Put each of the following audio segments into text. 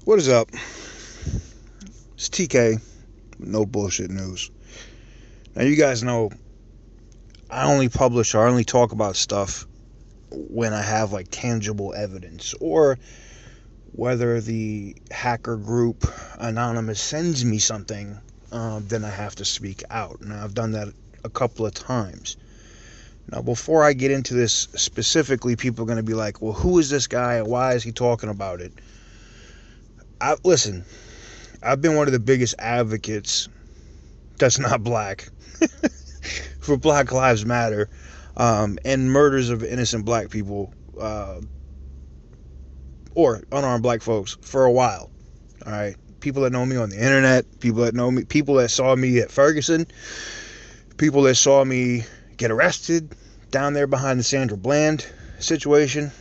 What is up? It's TK. No bullshit news. Now, you guys know I only publish or I only talk about stuff when I have like tangible evidence, or whether the hacker group Anonymous sends me something, then I have to speak out. And I've done that a couple of times. Now, before I get into this specifically, people are going to be like, well, who is this guy and why is he talking about it? Listen, I've been one of the biggest advocates that's not black for Black Lives Matter, and murders of innocent black people, or unarmed black folks, for a while. All right, people that know me on the internet, people that know me, people that saw me at Ferguson, people that saw me get arrested down there behind the Sandra Bland situation,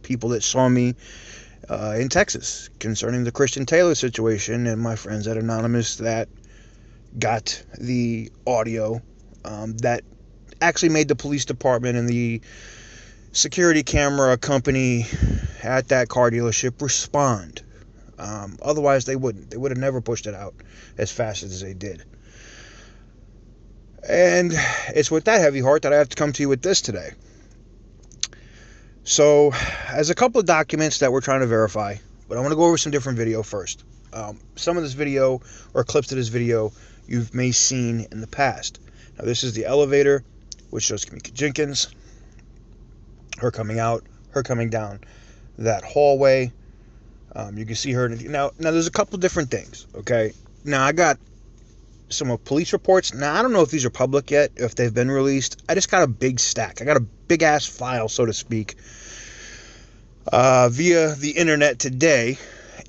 people that saw me in Texas concerning the Christian Taylor situation, and my friends at Anonymous that got the audio that actually made the police department and the security camera company at that car dealership respond. Otherwise, they wouldn't. They would have never pushed it out as fast as they did. And it's with that heavy heart that I have to come to you with this today. So, as a couple of documents that we're trying to verify, but I want to go over some different video first. Some of this video, or clips of this video, you may have seen in the past. Now, this is the elevator, which shows Kenneka Jenkins, her coming out, her coming down that hallway. You can see her. Now, there's a couple different things, okay? Now, I got some police reports. Now, I don't know if these are public yet, if they've been released. I just got a big stack. I got a big-ass file, so to speak, via the internet today.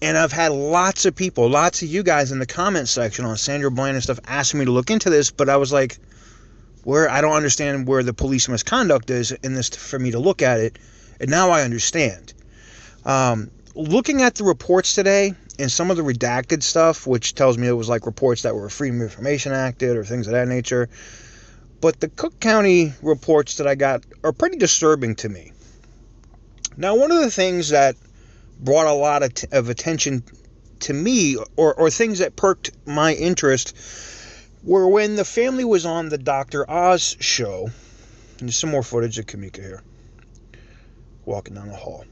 And I've had lots of people, lots of you guys in the comment section on Sandra Bland and stuff asking me to look into this, but I was like, I don't understand where the police misconduct is in this for me to look at it. And now I understand. Looking at the reports today and some of the redacted stuff, which tells me it was like reports that were Freedom of Information Acted or things of that nature. But the Cook County reports that I got are pretty disturbing to me. Now, one of the things that brought a lot of attention to me, or things that perked my interest, were when the family was on the Dr. Oz show. And there's some more footage of Kenneka here, walking down the hall.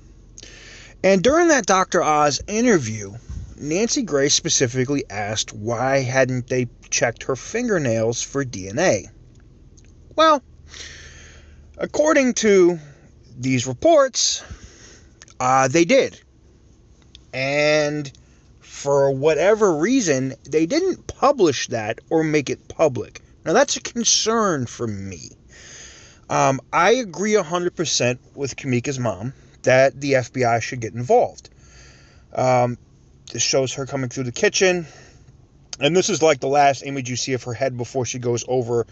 And during that Dr. Oz interview, Nancy Grace specifically asked why hadn't they checked her fingernails for DNA. Well, according to these reports, they did. And for whatever reason, they didn't publish that or make it public. Now, that's a concern for me. I agree 100% with Kenneka's mom that the FBI should get involved. This shows her coming through the kitchen. And this is like the last image you see of her head before she goes over.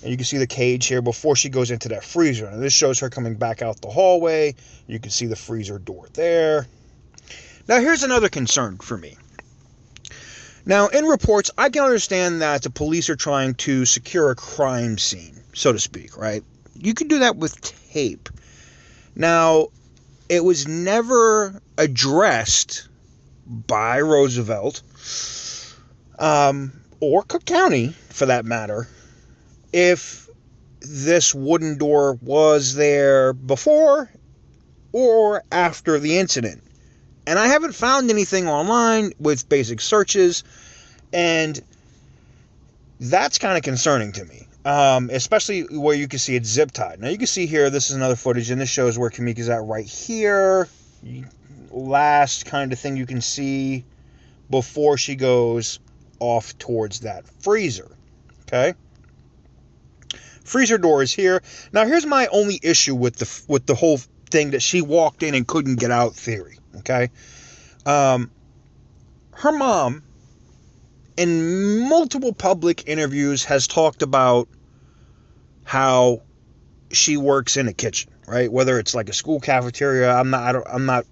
And you can see the cage here before she goes into that freezer. And this shows her coming back out the hallway. You can see the freezer door there. Now, here's another concern for me. Now, in reports, I can understand that the police are trying to secure a crime scene, so to speak, right? You can do that with tape. Now, it was never addressed by Roosevelt, or Cook County, for that matter, if this wooden door was there before or after the incident. And I haven't found anything online with basic searches, and that's kind of concerning to me, especially where you can see it zip tied. Now, you can see here, this is another footage, and this shows where Kenneka's at right here. Last kind of thing you can see before she goes off towards that freezer, okay? Freezer door is here. Now, here's my only issue with the whole thing that she walked in and couldn't get out theory, okay? Her mom, in multiple public interviews, has talked about how she works in a kitchen, right? Whether it's like a school cafeteria, I'm not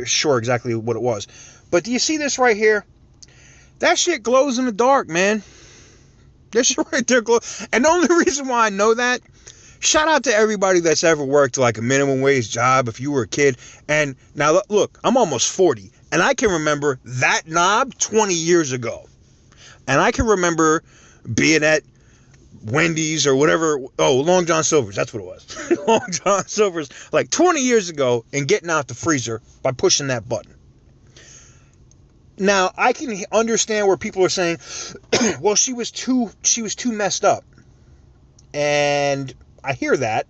sure exactly what it was. But do you see this right here? That shit glows in the dark, man. This shit right there glows. And the only reason why I know that, Shout out to everybody that's ever worked like a minimum wage job if you were a kid. And now look, I'm almost 40 and I can remember that knob 20 years ago. And I can remember being at Wendy's or whatever. Oh, Long John Silver's. That's what it was. Long John Silver's like 20 years ago and getting out the freezer by pushing that button. Now, I can understand where people are saying, well, she was too messed up. And I hear that,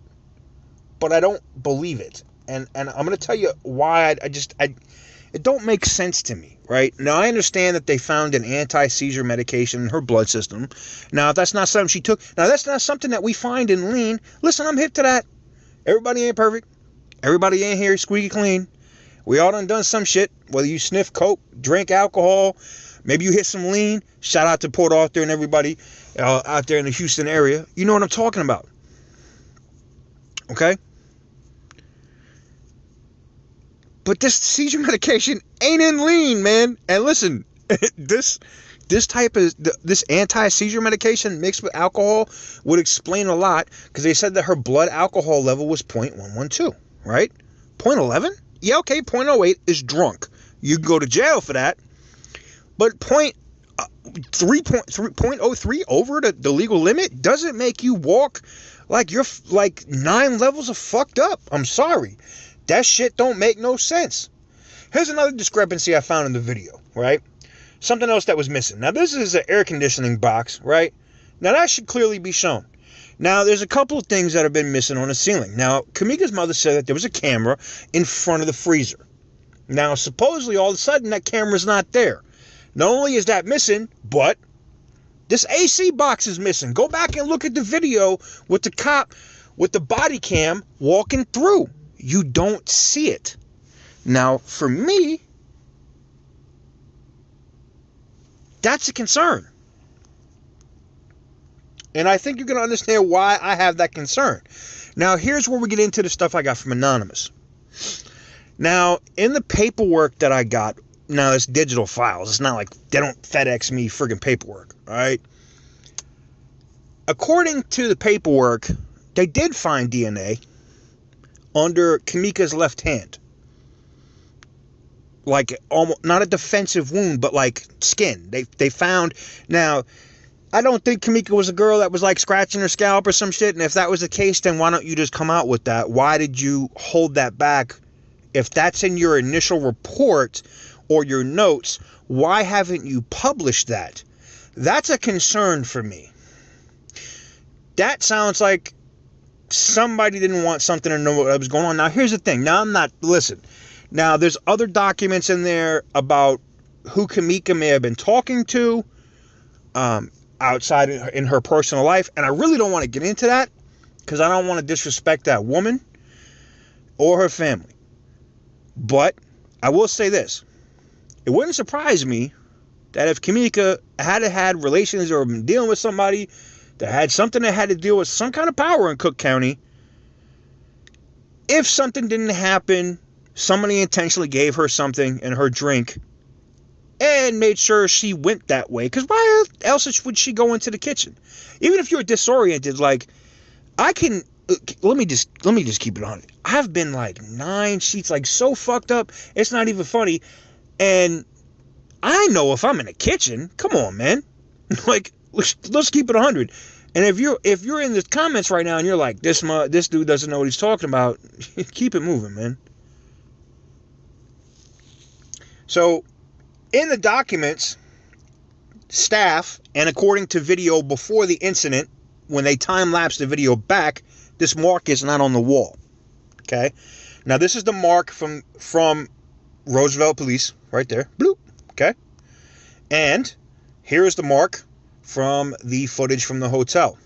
but I don't believe it. And I'm going to tell you why it don't make sense to me, right? Now, I understand that they found an anti-seizure medication in her blood system. Now, if that's not something she took, now that's not something that we find in lean. Listen, I'm hip to that. Everybody ain't perfect. Everybody ain't here squeaky clean. We all done some shit, whether you sniff coke, drink alcohol, maybe you hit some lean. Shout out to Port Arthur and everybody out there in the Houston area. You know what I'm talking about. Okay? But this seizure medication ain't in lean, man. And listen, this anti-seizure medication mixed with alcohol would explain a lot, because they said that her blood alcohol level was 0.112, right? 0.11? Yeah, okay, 0.08 is drunk. You can go to jail for that. But 0.03 over the legal limit doesn't make you walk like you're like 9 levels of fucked up. I'm sorry. That shit don't make no sense. Here's another discrepancy I found in the video, right? Something else that was missing. Now, this is an air conditioning box, right? Now, that should clearly be shown. Now, there's a couple of things that have been missing on the ceiling. Now, Kenneka's mother said that there was a camera in front of the freezer. Now, supposedly, all of a sudden, that camera's not there. Not only is that missing, but this AC box is missing. Go back and look at the video with the cop with the body cam walking through. You don't see it. Now, for me, that's a concern. And I think you're going to understand why I have that concern. Now, here's where we get into the stuff I got from Anonymous. Now, in the paperwork that I got, now it's digital files. It's not like they don't FedEx me friggin' paperwork, all right? According to the paperwork, they did find DNA under Kenneka's left hand. Like, almost, not a defensive wound, but like skin. They found, now, I don't think Kenneka was a girl that was like scratching her scalp or some shit. And if that was the case, then why don't you just come out with that? Why did you hold that back? If that's in your initial report or your notes, why haven't you published that? That's a concern for me. That sounds like somebody didn't want something to know what was going on. Now, here's the thing. Now, listen. Now, there's other documents in there about who Kenneka may have been talking to, outside in her personal life, and I really don't want to get into that because I don't want to disrespect that woman or her family. But I will say this: it wouldn't surprise me that if Kenneka had relations or been dealing with somebody that had something that had to deal with some kind of power in Cook County, if something didn't happen, somebody intentionally gave her something in her drink and made sure she went that way. Because why else would she go into the kitchen? Even if you're disoriented, like, I can, let me just keep it on. I've been like 9 sheets, like so fucked up, it's not even funny. And I know if I'm in the kitchen, come on, man. Like, let's keep it 100. And if you're in the comments right now and you're like, this dude doesn't know what he's talking about, keep it moving, man. So, in the documents, staff, and according to video before the incident, when they time-lapse the video back, this mark is not on the wall. Okay? Now, this is the mark from Roosevelt Police, right there. Bloop. Okay? And here is the mark from the footage from the hotel.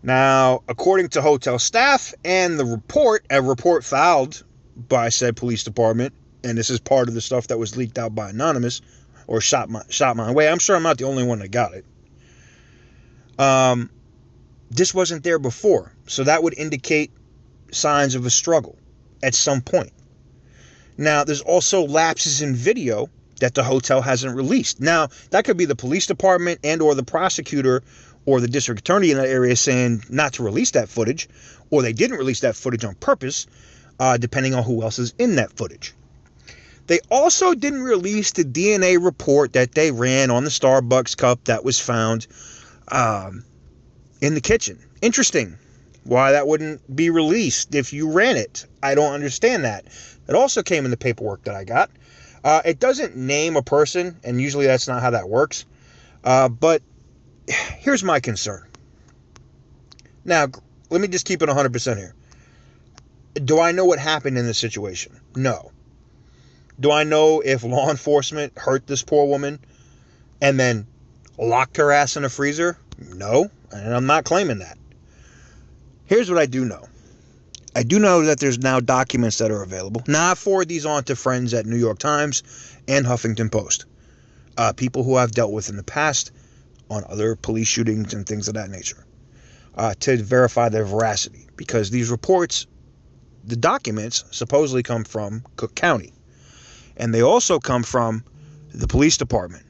Now, according to hotel staff and the report, a report filed by said police department, and this is part of the stuff that was leaked out by Anonymous, or shot my way. I'm sure I'm not the only one that got it. This wasn't there before, so that would indicate signs of a struggle at some point. Now, there's also lapses in video that the hotel hasn't released. Now, that could be the police department and or the prosecutor or the district attorney in that area saying not to release that footage, or they didn't release that footage on purpose, depending on who else is in that footage. They also didn't release the DNA report that they ran on the Starbucks cup that was found in the kitchen. Interesting why that wouldn't be released if you ran it. I don't understand that. It also came in the paperwork that I got. It doesn't name a person, and usually that's not how that works. But here's my concern. Now, let me just keep it 100% here. Do I know what happened in this situation? No. Do I know if law enforcement hurt this poor woman and then locked her ass in a freezer? No, and I'm not claiming that. Here's what I do know. I do know that there's now documents that are available. Now, I forward these on to friends at New York Times and Huffington Post. People who I've dealt with in the past on other police shootings and things of that nature, to verify their veracity. Because these reports, the documents, supposedly come from Cook County. And they also come from the police department.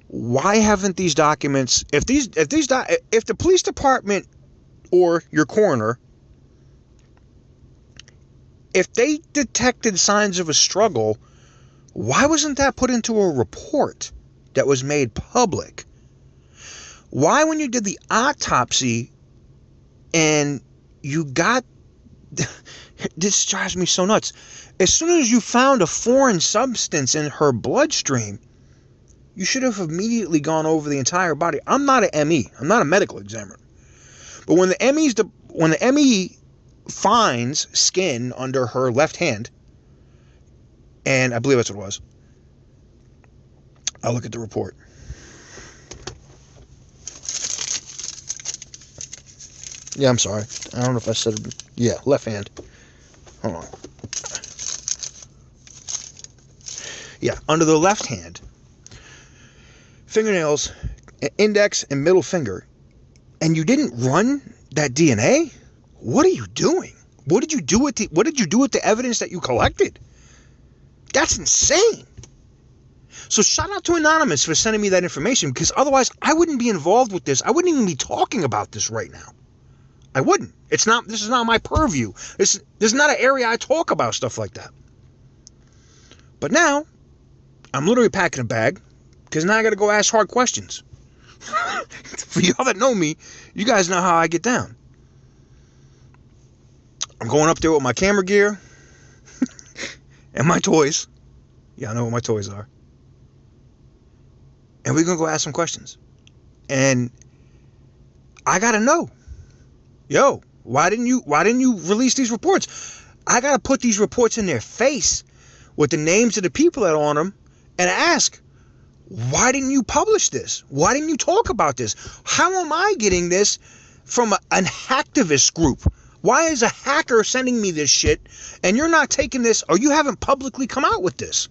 Why haven't these documents, if the police department or your coroner, if they detected signs of a struggle, why wasn't that put into a report that was made public? Why, when you did the autopsy and you got, this drives me so nuts. As soon as you found a foreign substance in her bloodstream, you should have immediately gone over the entire body. I'm not an ME. I'm not a medical examiner. But when the ME finds skin under her left hand, and I believe that's what it was, I'll look at the report. Yeah, I'm sorry. I don't know if I said it. Yeah, left hand. Hold on. Yeah, under the left hand, fingernails, index and middle finger, and you didn't run that DNA? What are you doing? What did you do with the evidence that you collected? That's insane. So shout out to Anonymous for sending me that information, because otherwise I wouldn't be involved with this. I wouldn't even be talking about this right now. I wouldn't. This is not my purview. This is not an area I talk about stuff like that. But now, I'm literally packing a bag, because now I got to go ask hard questions. For y'all that know me, you guys know how I get down. I'm going up there with my camera gear and my toys. Yeah, I know what my toys are. And we're going to go ask some questions. And I got to know. Yo, why didn't you release these reports? I got to put these reports in their face with the names of the people that are on them and ask, why didn't you publish this? Why didn't you talk about this? How am I getting this from an hacktivist group? Why is a hacker sending me this shit and you're not taking this, or you haven't publicly come out with this?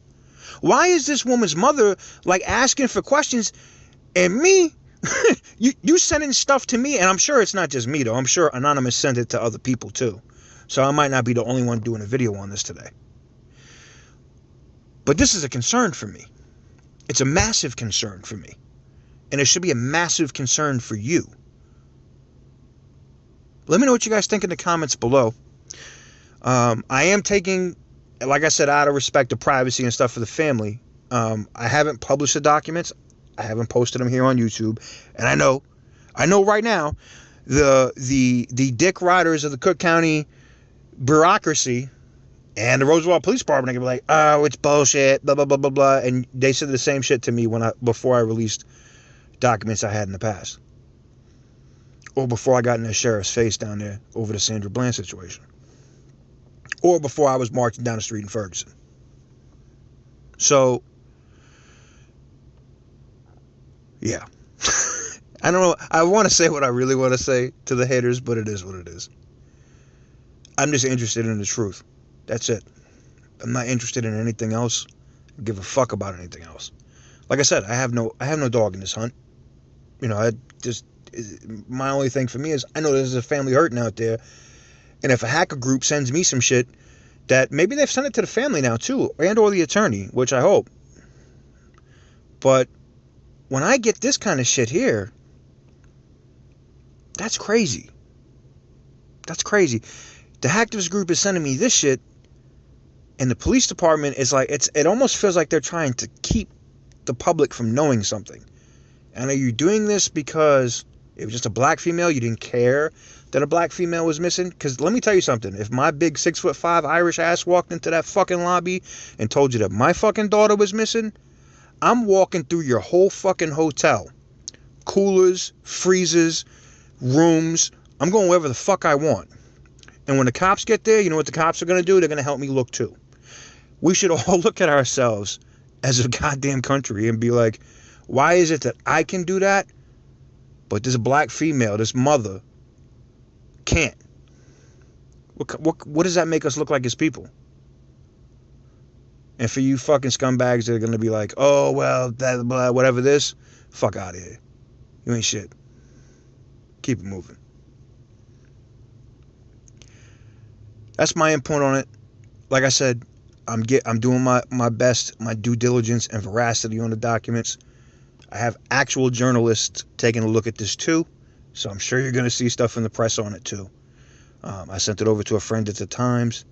Why is this woman's mother like asking for questions and me, you sending stuff to me? And I'm sure it's not just me though. I'm sure Anonymous sent it to other people too. So I might not be the only one doing a video on this today. But this is a concern for me. It's a massive concern for me. And it should be a massive concern for you. Let me know what you guys think in the comments below. I am taking, like I said, out of respect to privacy and stuff for the family. I haven't published the documents. I haven't posted them here on YouTube. And I know right now, the dick riders of the Cook County bureaucracy and the Roosevelt Police Department are gonna be like, oh, it's bullshit, blah blah blah blah blah. And they said the same shit to me before I released documents I had in the past, or before I got in the sheriff's face down there over the Sandra Bland situation, or before I was marching down the street in Ferguson. So, yeah. I don't know. I want to say what I really want to say to the haters, but it is what it is. I'm just interested in the truth. That's it. I'm not interested in anything else. I give a fuck about anything else. Like I said, I have no dog in this hunt. You know, my only thing for me is I know there's a family hurting out there, and if a hacker group sends me some shit, that maybe they've sent it to the family now too, and or the attorney, which I hope. But when I get this kind of shit here, That's crazy. That's crazy. The hacktivist group is sending me this shit, and the police department is like, it almost feels like they're trying to keep the public from knowing something. And are you doing this because it was just a black female? You didn't care that a black female was missing? Because let me tell you something. If my big 6'5" Irish ass walked into that fucking lobby and told you that my fucking daughter was missing, I'm walking through your whole fucking hotel. Coolers, freezers, rooms. I'm going wherever the fuck I want. And when the cops get there, you know what the cops are going to do? They're going to help me look too. We should all look at ourselves as a goddamn country and be like, why is it that I can do that, but this black female, this mother, can't? What does that make us look like as people? And for you fucking scumbags that are going to be like, oh, well, that, blah, whatever this, fuck out of here. You ain't shit. Keep it moving. That's my input on it. Like I said, I'm doing my best, my due diligence and veracity on the documents. I have actual journalists taking a look at this too, so I'm sure you're going to see stuff in the press on it too. I sent it over to a friend at the Times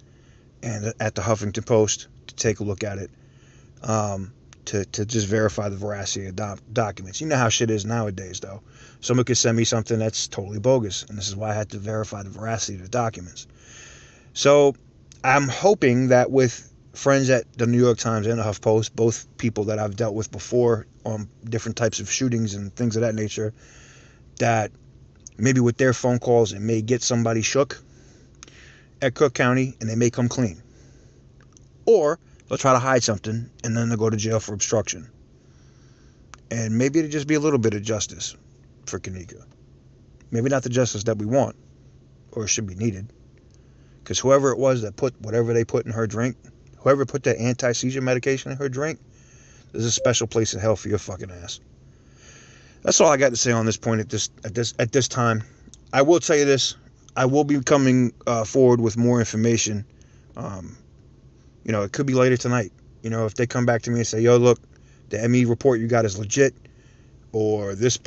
and at the Huffington Post to take a look at it, to just verify the veracity of documents. You know how shit is nowadays, though. Someone could send me something that's totally bogus, and this is why I had to verify the veracity of the documents. So I'm hoping that with friends at the New York Times and the HuffPost, both people that I've dealt with before on different types of shootings and things of that nature, that maybe with their phone calls it may get somebody shook at Cook County and they may come clean. Or they'll try to hide something and then they'll go to jail for obstruction. And maybe it'll just be a little bit of justice for Kenneka. Maybe not the justice that we want or should be needed. Because whoever it was that put whatever they put in her drink, whoever put that anti-seizure medication in her drink, there's a special place in hell for your fucking ass. That's all I got to say on this point at this time. I will tell you this. I will be coming forward with more information. It could be later tonight. If they come back to me and say, yo, look, the ME report you got is legit, or this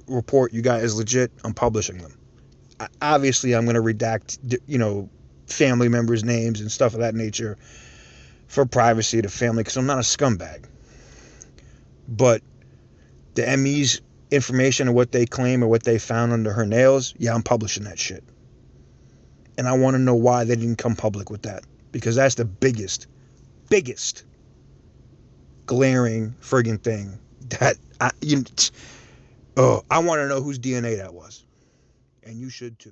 report you got is legit, I'm publishing them. Obviously, I'm going to redact, family members' names and stuff of that nature for privacy to family, because I'm not a scumbag. But the ME's information and what they claim or what they found under her nails, yeah, I'm publishing that shit. And I want to know why they didn't come public with that, because that's the biggest glaring friggin' thing that I want to know whose DNA that was. And you should too.